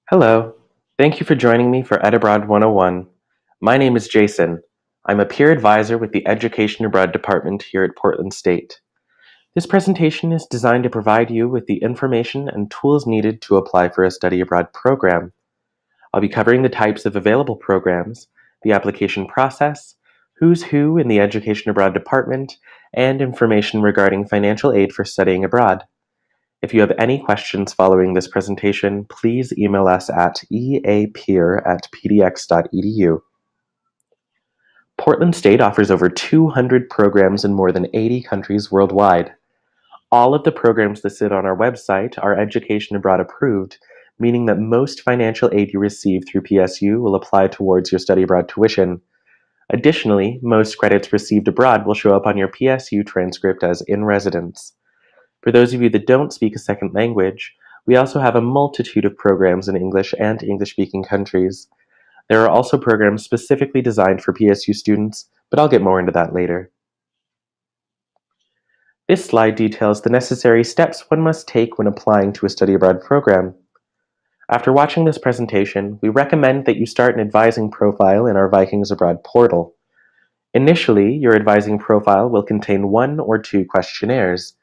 Hello. Thank you for joining me for EdAbroad 101. My name is Jason. I'm a peer advisor with the Education Abroad Department here at Portland State. This presentation is designed to provide you with the information and tools needed to apply for a study abroad program. I'll be covering the types of available programs, the application process, who's who in the Education Abroad Department, and information regarding financial aid for studying abroad. If you have any questions following this presentation, please email us at eapeer@pdx.edu. Portland State offers over 200 programs in more than 80 countries worldwide. All of the programs listed on our website are Education Abroad approved, meaning that most financial aid you receive through PSU will apply towards your study abroad tuition. Additionally, most credits received abroad will show up on your PSU transcript as in residence. For those of you that don't speak a second language, we also have a multitude of programs in English and English-speaking countries. There are also programs specifically designed for PSU students, but I'll get more into that later. This slide details the necessary steps one must take when applying to a study abroad program. After watching this presentation, we recommend that you start an advising profile in our Vikings Abroad portal. Initially, your advising profile will contain 1 or 2 questionnaires.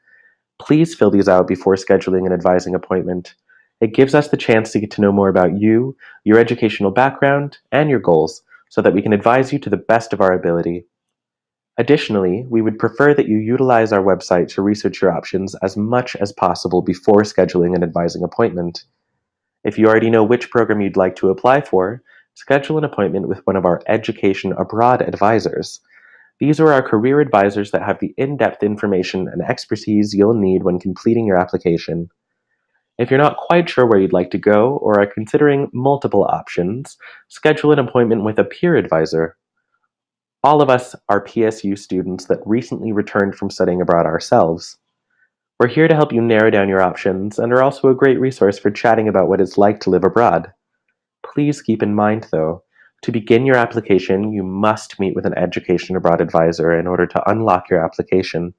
Please fill these out before scheduling an advising appointment. It gives us the chance to get to know more about you, your educational background, and your goals, so that we can advise you to the best of our ability. Additionally, we would prefer that you utilize our website to research your options as much as possible before scheduling an advising appointment. If you already know which program you'd like to apply for, schedule an appointment with one of our Education Abroad advisors. These are our career advisors that have the in-depth information and expertise you'll need when completing your application. If you're not quite sure where you'd like to go or are considering multiple options, schedule an appointment with a peer advisor. All of us are PSU students that recently returned from studying abroad ourselves. We're here to help you narrow down your options and are also a great resource for chatting about what it's like to live abroad. Please keep in mind, though, to begin your application, you must meet with an Education Abroad advisor in order to unlock your application.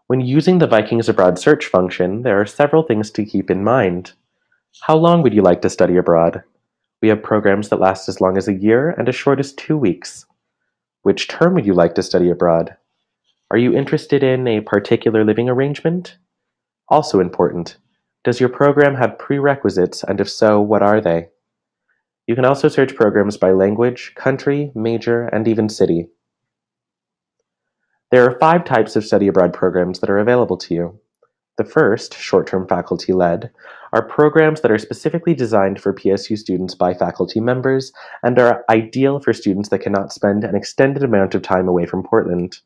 When using the Vikings Abroad search function, there are several things to keep in mind. How long would you like to study abroad? We have programs that last as long as a year and as short as 2 weeks. Which term would you like to study abroad? Are you interested in a particular living arrangement? Also important, does your program have prerequisites, and if so, what are they? You can also search programs by language, country, major, and even city. There are 5 types of study abroad programs that are available to you. The first, short-term faculty-led, are programs that are specifically designed for PSU students by faculty members and are ideal for students that cannot spend an extended amount of time away from Portland.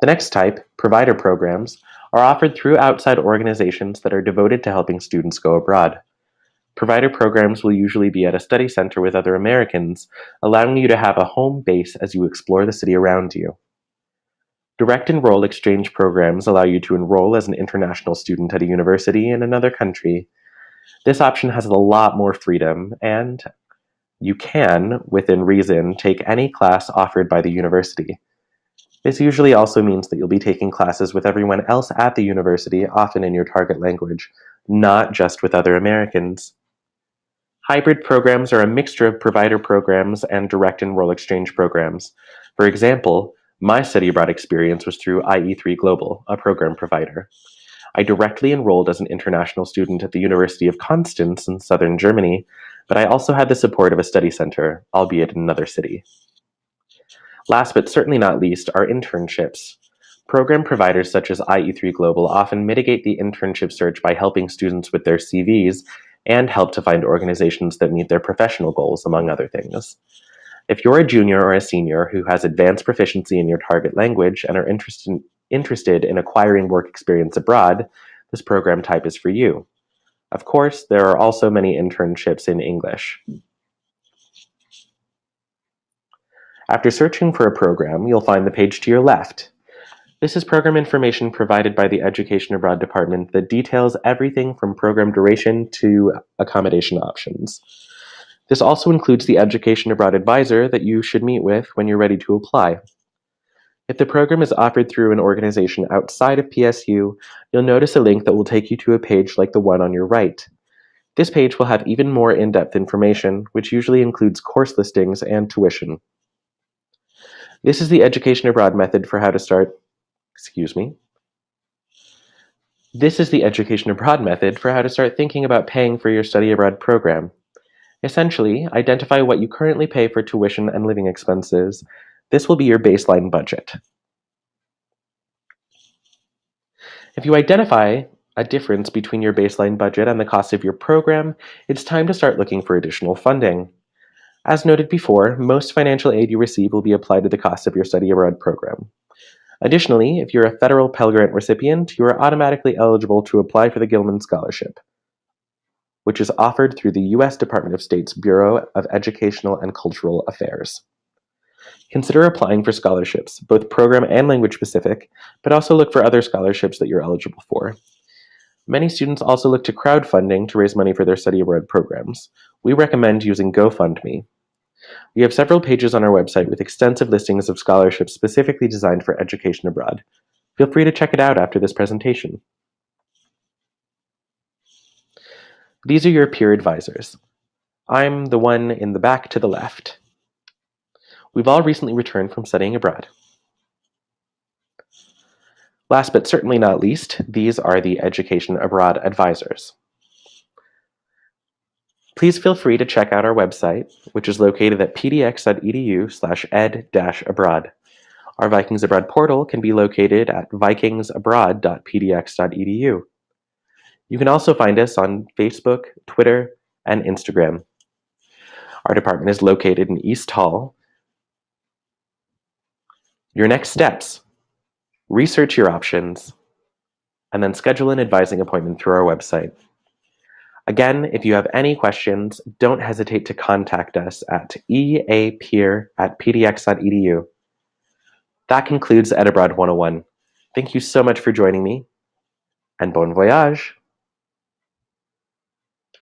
The next type, provider programs, are offered through outside organizations that are devoted to helping students go abroad. Provider programs will usually be at a study center with other Americans, allowing you to have a home base as you explore the city around you. Direct enroll exchange programs allow you to enroll as an international student at a university in another country. This option has a lot more freedom, and you can, within reason, take any class offered by the university. This usually also means that you'll be taking classes with everyone else at the university, often in your target language, not just with other Americans. Hybrid programs are a mixture of provider programs and direct enroll exchange programs. For example, my study abroad experience was through IE3 Global, a program provider. I directly enrolled as an international student at the University of Constance in southern Germany, but I also had the support of a study center, albeit in another city. Last but certainly not least are internships. Program providers such as IE3 Global often mitigate the internship search by helping students with their CVs and help to find organizations that meet their professional goals, among other things. If you're a junior or a senior who has advanced proficiency in your target language and are interested in acquiring work experience abroad, this program type is for you. Of course, there are also many internships in English. After searching for a program, you'll find the page to your left. This is program information provided by the Education Abroad Department that details everything from program duration to accommodation options. This also includes the Education Abroad advisor that you should meet with when you're ready to apply. If the program is offered through an organization outside of PSU, you'll notice a link that will take you to a page like the one on your right. This page will have even more in-depth information, which usually includes course listings and tuition. This is the Education Abroad method for how to start, This is the Education Abroad method for how to start thinking about paying for your study abroad program. Essentially, identify what you currently pay for tuition and living expenses. This will be your baseline budget. If you identify a difference between your baseline budget and the cost of your program, it's time to start looking for additional funding. As noted before, most financial aid you receive will be applied to the cost of your study abroad program. Additionally, if you're a federal Pell Grant recipient, you are automatically eligible to apply for the Gilman Scholarship, which is offered through the U.S. Department of State's Bureau of Educational and Cultural Affairs. Consider applying for scholarships, both program and language specific, but also look for other scholarships that you're eligible for. Many students also look to crowdfunding to raise money for their study abroad programs. We recommend using GoFundMe. We have several pages on our website with extensive listings of scholarships specifically designed for education abroad. Feel free to check it out after this presentation. These are your peer advisors. I'm the one in the back to the left. We've all recently returned from studying abroad. Last but certainly not least, these are the Education Abroad advisors. Please feel free to check out our website, which is located at pdx.edu/ed-abroad. Our Vikings Abroad portal can be located at vikingsabroad.pdx.edu. You can also find us on Facebook, Twitter, and Instagram. Our department is located in East Hall. Your next steps: research your options, and then schedule an advising appointment through our website. Again, if you have any questions, don't hesitate to contact us at eapeer@pdx.edu. That concludes EdAbroad 101. Thank you so much for joining me, and bon voyage!